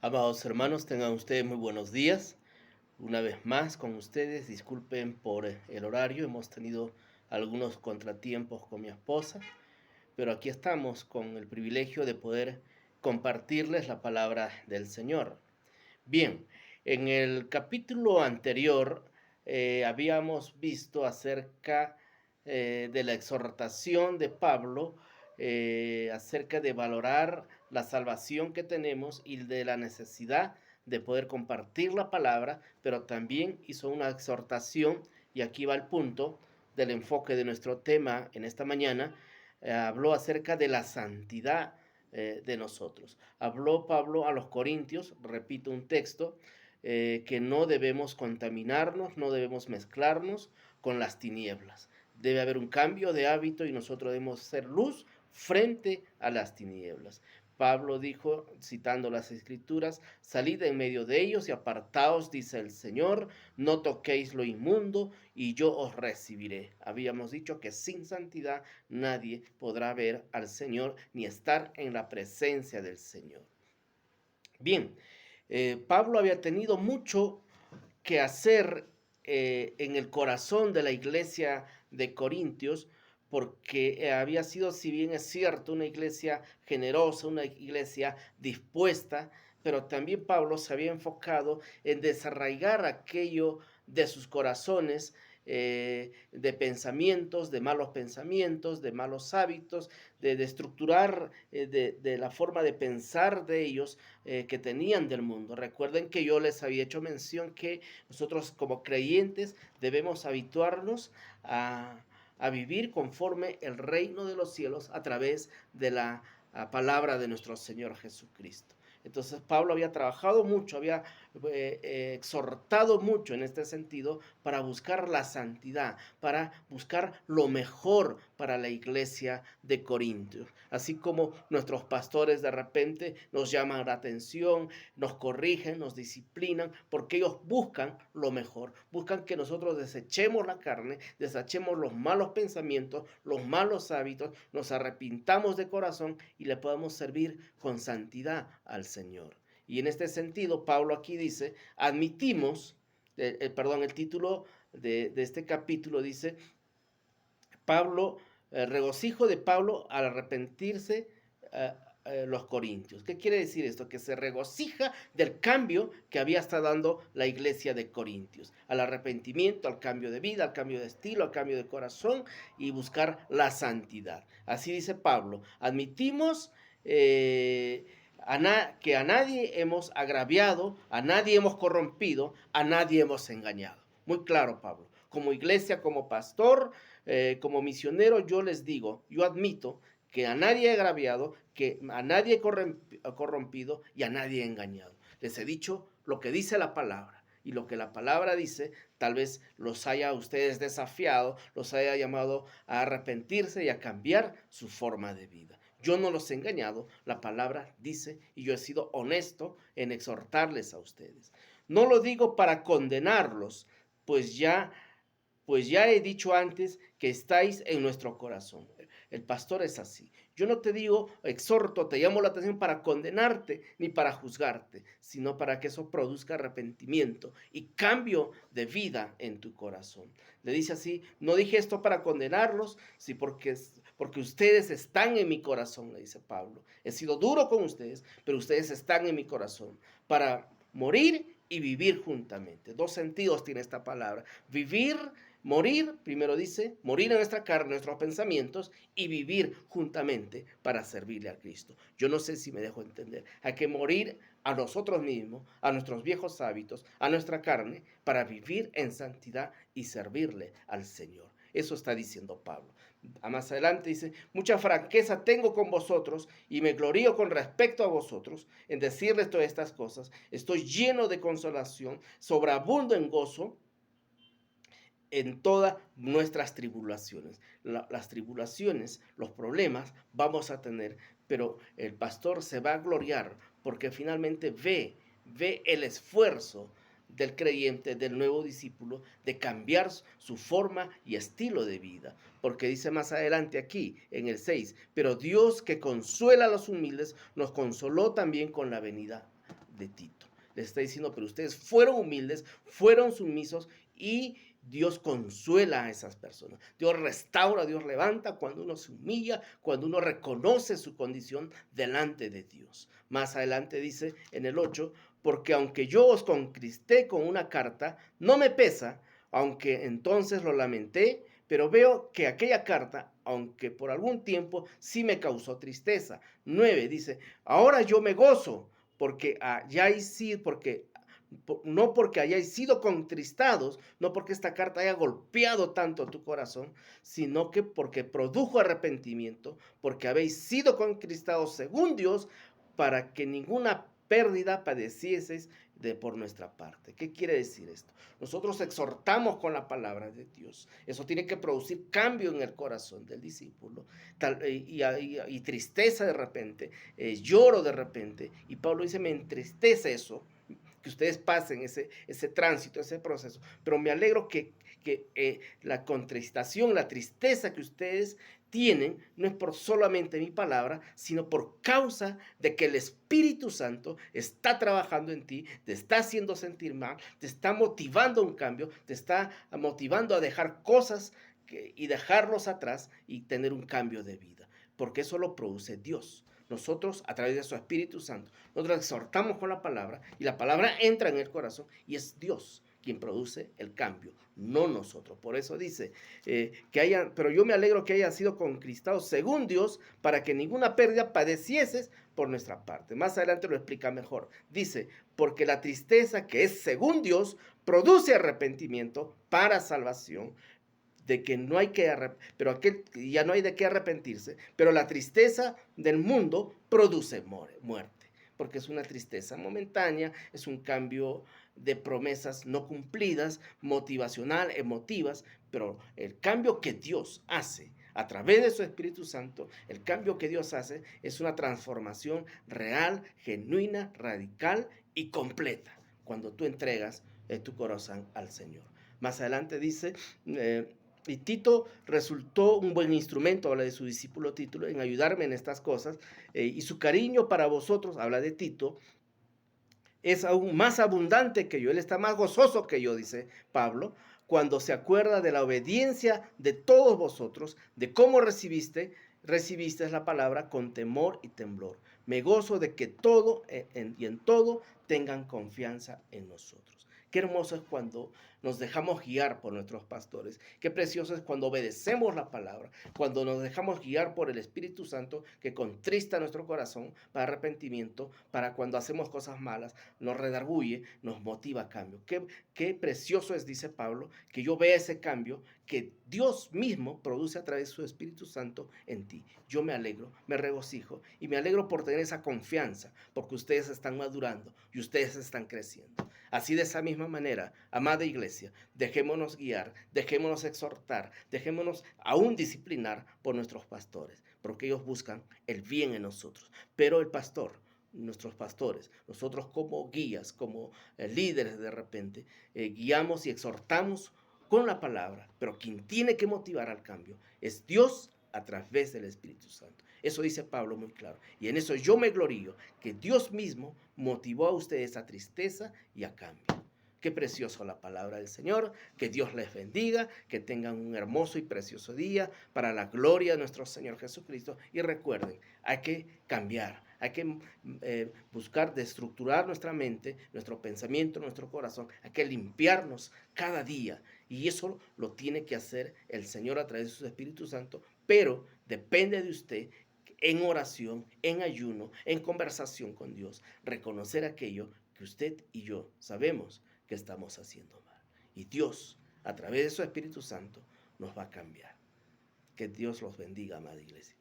Amados hermanos, tengan ustedes muy buenos días. Una vez más con ustedes, disculpen por el horario, hemos tenido algunos contratiempos con mi esposa, pero aquí estamos con el privilegio de poder compartirles la palabra del Señor. Bien, en el capítulo anterior habíamos visto acerca de la exhortación de Pablo acerca de valorar la salvación que tenemos y de la necesidad de poder compartir la palabra, pero también hizo una exhortación, y aquí va el punto del enfoque de nuestro tema en esta mañana. Habló acerca de la santidad de nosotros. Habló Pablo a los Corintios, repito un texto, que no debemos contaminarnos, no debemos mezclarnos con las tinieblas. Debe haber un cambio de hábito y nosotros debemos ser luz frente a las tinieblas. Pablo dijo, citando las escrituras, salid en medio de ellos y apartaos, dice el Señor, no toquéis lo inmundo y yo os recibiré. Habíamos dicho que sin santidad nadie podrá ver al Señor ni estar en la presencia del Señor. Bien, Pablo había tenido mucho que hacer en el corazón de la iglesia de Corintios, porque había sido, si bien es cierto, una iglesia generosa, una iglesia dispuesta, pero también Pablo se había enfocado en desarraigar aquello de sus corazones, de pensamientos, de malos hábitos, de estructurar de la forma de pensar de ellos que tenían del mundo. Recuerden que yo les había hecho mención que nosotros como creyentes debemos habituarnos a vivir conforme el reino de los cielos a través de la palabra de nuestro Señor Jesucristo. Entonces Pablo había trabajado mucho, había exhortado mucho en este sentido para buscar la santidad, para buscar lo mejor para la iglesia de Corintios. Así como nuestros pastores de repente nos llaman la atención, nos corrigen, nos disciplinan, porque ellos buscan lo mejor, buscan que nosotros desechemos la carne, desechemos los malos pensamientos, los malos hábitos, nos arrepintamos de corazón y le podamos servir con santidad al Señor. Y en este sentido, Pablo aquí dice, admitimos, el título de este capítulo dice, Pablo, el regocijo de Pablo al arrepentirse los corintios. ¿Qué quiere decir esto? Que se regocija del cambio que había estado dando la iglesia de Corintios, al arrepentimiento, al cambio de vida, al cambio de estilo, al cambio de corazón y buscar la santidad. Así dice Pablo, admitimos que a nadie hemos agraviado, a nadie hemos corrompido, a nadie hemos engañado. Muy claro, Pablo. Como iglesia, como pastor, como misionero, yo les digo, yo admito que a nadie he agraviado, que a nadie he corrompido y a nadie he engañado. Les he dicho lo que dice la palabra. Y lo que la palabra dice, tal vez los haya a ustedes desafiado, los haya llamado a arrepentirse y a cambiar su forma de vida. Yo no los he engañado, la palabra dice, y yo he sido honesto en exhortarles a ustedes. No lo digo para condenarlos, pues ya he dicho antes que estáis en nuestro corazón. El pastor es así. Yo no te digo, exhorto, te llamo la atención para condenarte ni para juzgarte, sino para que eso produzca arrepentimiento y cambio de vida en tu corazón. Le dice así, no dije esto para condenarlos, sí, porque ustedes están en mi corazón, le dice Pablo. He sido duro con ustedes, pero ustedes están en mi corazón para morir y vivir juntamente. Dos sentidos tiene esta palabra. Vivir, morir, primero dice, morir en nuestra carne, nuestros pensamientos, y vivir juntamente para servirle a Cristo. Yo no sé si me dejo entender. Hay que morir a nosotros mismos, a nuestros viejos hábitos, a nuestra carne, para vivir en santidad y servirle al Señor. Eso está diciendo Pablo. Más adelante dice, mucha franqueza tengo con vosotros y me glorío con respecto a vosotros en decirles todas estas cosas. Estoy lleno de consolación, sobreabundo en gozo en todas nuestras tribulaciones. Las tribulaciones, los problemas vamos a tener, pero el pastor se va a gloriar porque finalmente ve el esfuerzo del creyente, del nuevo discípulo, de cambiar su forma y estilo de vida. Porque dice más adelante aquí, en el 6, pero Dios que consuela a los humildes, nos consoló también con la venida de Tito. Les está diciendo, pero ustedes fueron humildes, fueron sumisos y Dios consuela a esas personas. Dios restaura, Dios levanta cuando uno se humilla, cuando uno reconoce su condición delante de Dios. Más adelante dice en el 8, porque aunque yo os contristé con una carta, no me pesa, aunque entonces lo lamenté, pero veo que aquella carta, aunque por algún tiempo, sí me causó tristeza. 9 dice, ahora yo me gozo, porque hayáis sido, no porque hayáis sido contristados, no porque esta carta haya golpeado tanto tu corazón, sino que porque produjo arrepentimiento, porque habéis sido contristados según Dios, para que ninguna pérdida padecieseis por nuestra parte. ¿Qué quiere decir esto? Nosotros exhortamos con la palabra de Dios. Eso tiene que producir cambio en el corazón del discípulo. Y tristeza de repente, lloro de repente. Y Pablo dice, me entristece eso, que ustedes pasen ese tránsito, ese proceso. Pero me alegro que la contristación, la tristeza que ustedes tienen, no es por solamente mi palabra, sino por causa de que el Espíritu Santo está trabajando en ti, te está haciendo sentir mal, te está motivando a un cambio, te está motivando a dejar cosas y dejarlos atrás y tener un cambio de vida, porque eso lo produce Dios. Nosotros, a través de su Espíritu Santo, nosotros exhortamos con la palabra y la palabra entra en el corazón y es Dios quien produce el cambio, no nosotros. Por eso dice pero yo me alegro que haya sido conquistado según Dios para que ninguna pérdida padecieses por nuestra parte. Más adelante lo explica mejor. Dice, porque la tristeza que es según Dios produce arrepentimiento para salvación, de que no hay que ya no hay de qué arrepentirse, pero la tristeza del mundo produce muerte, porque es una tristeza momentánea, es un cambio de promesas no cumplidas, motivacional, emotivas, pero el cambio que Dios hace a través de su Espíritu Santo, el cambio que Dios hace es una transformación real, genuina, radical y completa, cuando tú entregas tu corazón al Señor. Más adelante dice, y Tito resultó un buen instrumento, habla de su discípulo Tito, en ayudarme en estas cosas, y su cariño para vosotros, habla de Tito, es aún más abundante que yo, él está más gozoso que yo, dice Pablo, cuando se acuerda de la obediencia de todos vosotros, de cómo recibiste la palabra con temor y temblor. Me gozo de que todo y en todo tengan confianza en nosotros. Qué hermoso es cuando nos dejamos guiar por nuestros pastores. Qué precioso es cuando obedecemos la palabra, cuando nos dejamos guiar por el Espíritu Santo que contrista nuestro corazón para arrepentimiento, para cuando hacemos cosas malas, nos redarguye, nos motiva a cambio. Qué precioso es, dice Pablo, que yo vea ese cambio que Dios mismo produce a través de su Espíritu Santo en ti. Yo me alegro, me regocijo y me alegro por tener esa confianza, porque ustedes están madurando y ustedes están creciendo. Así de esa misma manera, amada iglesia, dejémonos guiar, dejémonos exhortar, dejémonos aún disciplinar por nuestros pastores, porque ellos buscan el bien en nosotros. Pero el pastor, nuestros pastores, nosotros como guías, como líderes de repente, guiamos y exhortamos con la palabra, pero quien tiene que motivar al cambio es Dios a través del Espíritu Santo. Eso dice Pablo muy claro. Y en eso yo me glorío, que Dios mismo motivó a ustedes a tristeza y a cambio. Qué precioso la palabra del Señor, que Dios les bendiga, que tengan un hermoso y precioso día para la gloria de nuestro Señor Jesucristo. Y recuerden, hay que cambiar, hay que buscar de estructurar nuestra mente, nuestro pensamiento, nuestro corazón, hay que limpiarnos cada día. Y eso lo tiene que hacer el Señor a través de su Espíritu Santo, pero depende de usted en oración, en ayuno, en conversación con Dios, reconocer aquello que usted y yo sabemos que estamos haciendo mal. Y Dios, a través de su Espíritu Santo, nos va a cambiar. Que Dios los bendiga, amada iglesia.